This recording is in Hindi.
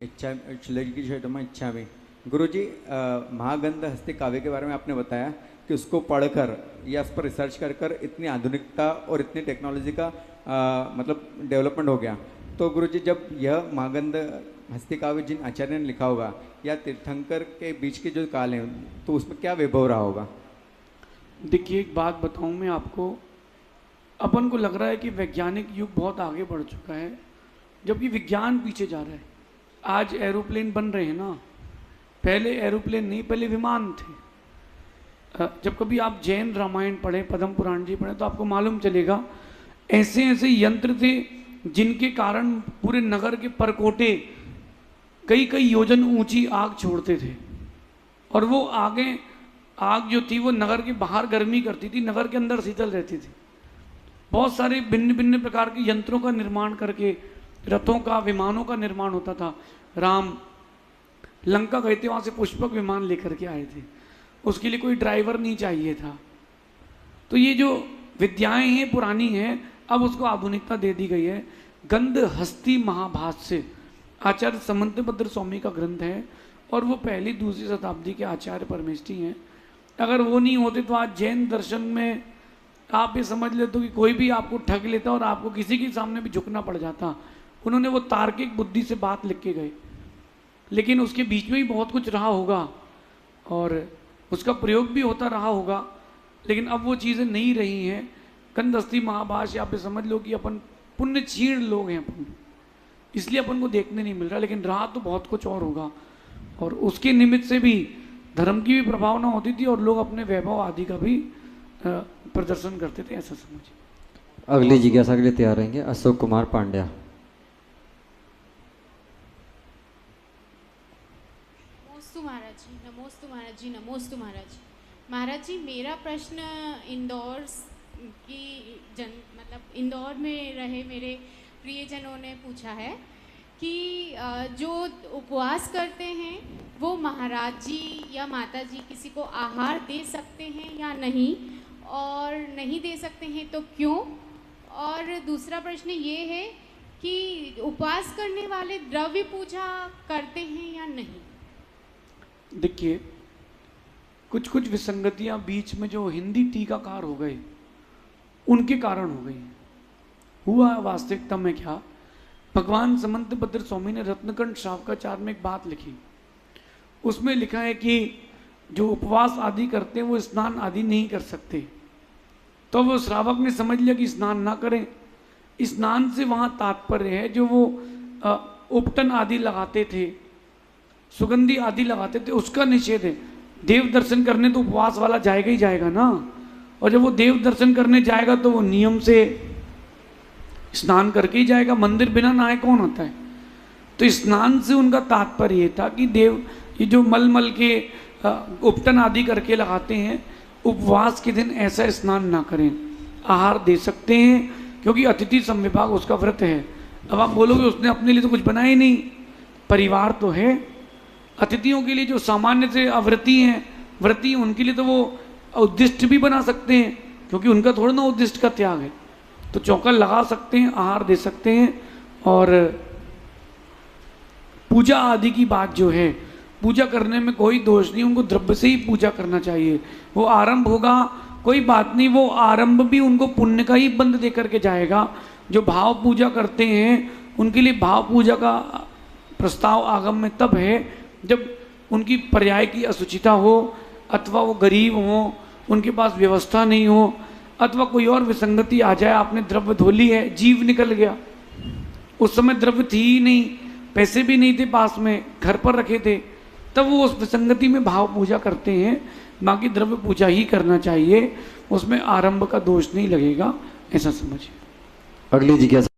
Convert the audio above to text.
इच्छा शिलगिरी इच्छा में गुरुजी, महागंध हस्ती काव्य के बारे में आपने बताया कि उसको पढ़कर या उस पर रिसर्च कर कर इतनी आधुनिकता और इतनी टेक्नोलॉजी का मतलब डेवलपमेंट हो गया। तो गुरुजी, जब यह महागंध हस्ती काव्य जिन आचार्य ने लिखा होगा या तीर्थंकर के बीच के जो काल हैं, तो उसमें क्या वैभव रहा होगा? देखिए, एक बात बताऊं मैं आपको, अपन को लग रहा है कि वैज्ञानिक युग बहुत आगे बढ़ चुका है, जबकि विज्ञान पीछे जा रहा है। आज एरोप्लेन बन रहे हैं ना, पहले एरोप्लेन नहीं, पहले विमान थे। जब कभी आप जैन रामायण पढ़ें, पद्म पुराण जी पढ़ें, तो आपको मालूम चलेगा ऐसे ऐसे यंत्र थे जिनके कारण पूरे नगर के परकोटे कई कई योजन ऊंची आग छोड़ते थे, और वो आग जो थी वो नगर के बाहर गर्मी करती थी, नगर के अंदर शीतल रहती थी। बहुत सारे भिन्न भिन्न प्रकार के यंत्रों का निर्माण करके रथों का, विमानों का निर्माण होता था। राम लंका गए थे, वहाँ से पुष्पक विमान लेकर के आए थे, उसके लिए कोई ड्राइवर नहीं चाहिए था। तो ये जो विद्याएं हैं पुरानी हैं, अब उसको आधुनिकता दे दी गई है। गंध हस्ती महाभाष्य आचार्य समंतभद्र स्वामी का ग्रंथ है, और वो पहली दूसरी शताब्दी के आचार्य परमेष्ठी हैं। अगर वो नहीं होते तो आज जैन दर्शन में आप ये समझ लेते हो कि कोई भी आपको ठग लेता और आपको किसी के सामने भी झुकना पड़ जाता। उन्होंने वो तार्किक बुद्धि से बात लिख के गए, लेकिन उसके बीच में भी बहुत कुछ रहा होगा और उसका प्रयोग भी होता रहा होगा, लेकिन अब वो चीज़ें नहीं रही हैं। गंधहस्ती महाभाष्य आप समझ लो कि अपन पुण्य क्षीण लोग हैं अपन, इसलिए अपन को देखने नहीं मिल रहा, लेकिन रहा तो बहुत कुछ और होगा। और उसके निमित्त से भी धर्म की भी प्रभावना होती थी और लोग अपने वैभव आदि का भी प्रदर्शन करते थे, ऐसा समझिए। अगली जिज्ञासा के लिए तैयार रहेंगे अशोक कुमार पांड्या। नमोस्तु महाराज जी, नमोस्तु महाराज जी, नमोस्तु महाराज जी। महाराज जी, मेरा प्रश्न इंदौर की मतलब इंदौर में रहे मेरे प्रियजनों ने पूछा है कि जो उपवास करते हैं वो महाराज जी या माता जी किसी को आहार दे सकते हैं या नहीं, और नहीं दे सकते हैं तो क्यों? और दूसरा प्रश्न ये है कि उपवास करने वाले द्रव्य पूजा करते हैं या नहीं? देखिए, कुछ कुछ विसंगतियां बीच में जो हिंदी टीकाकार हो गए उनके कारण हो गई। हुआ वास्तविकता में क्या, भगवान समंतभद्र स्वामी ने रत्नकंठ श्रावकाचार में एक बात लिखी, उसमें लिखा है कि जो उपवास आदि करते हैं वो स्नान आदि नहीं कर सकते। तो वो श्रावक ने समझ लिया कि स्नान ना करें। स्नान से वहाँ तात्पर्य है जो वो उपटन आदि लगाते थे, सुगंधी आदि लगाते थे, उसका निषेध है। देव दर्शन करने तो उपवास वाला जाएगा ही जाएगा ना, और जब वो देव दर्शन करने जाएगा तो वो नियम से स्नान करके ही जाएगा। मंदिर बिना नहाए कौन आता है? तो स्नान से उनका तात्पर्य ये था कि देव ये जो मल के उपटन आदि करके लगाते हैं, उपवास के दिन ऐसा स्नान ना करें। आहार दे सकते हैं क्योंकि अतिथि संविभाग उसका व्रत है। अब आप बोलोगे उसने अपने लिए तो कुछ बनाया ही नहीं, परिवार तो है। अतिथियों के लिए जो सामान्य से अव्रती हैं, व्रती हैं, उनके लिए तो वो उद्दिष्ट भी बना सकते हैं, क्योंकि उनका थोड़ा ना उद्दिष्ट का त्याग है। तो चौका लगा सकते हैं, आहार दे सकते हैं। और पूजा आदि की बात जो है, पूजा करने में कोई दोष नहीं, उनको द्रव्य से ही पूजा करना चाहिए। वो आरंभ होगा कोई बात नहीं, वो आरंभ भी उनको पुण्य का ही बंध दे करके जाएगा। जो भाव पूजा करते हैं उनके लिए भाव पूजा का प्रस्ताव आगम में तब है जब उनकी पर्याय की असुचिता हो, अथवा वो गरीब हो, उनके पास व्यवस्था नहीं हो, अथवा कोई और विसंगति आ जाए। आपने द्रव्य धो ली है, जीव निकल गया, उस समय द्रव्य थी ही नहीं, पैसे भी नहीं थे पास में, घर पर रखे थे, तब वो उस विसंगति में भाव पूजा करते हैं। बाकी द्रव्य पूजा ही करना चाहिए, उसमें आरंभ का दोष नहीं लगेगा, ऐसा समझिए। अगली जिज्ञासा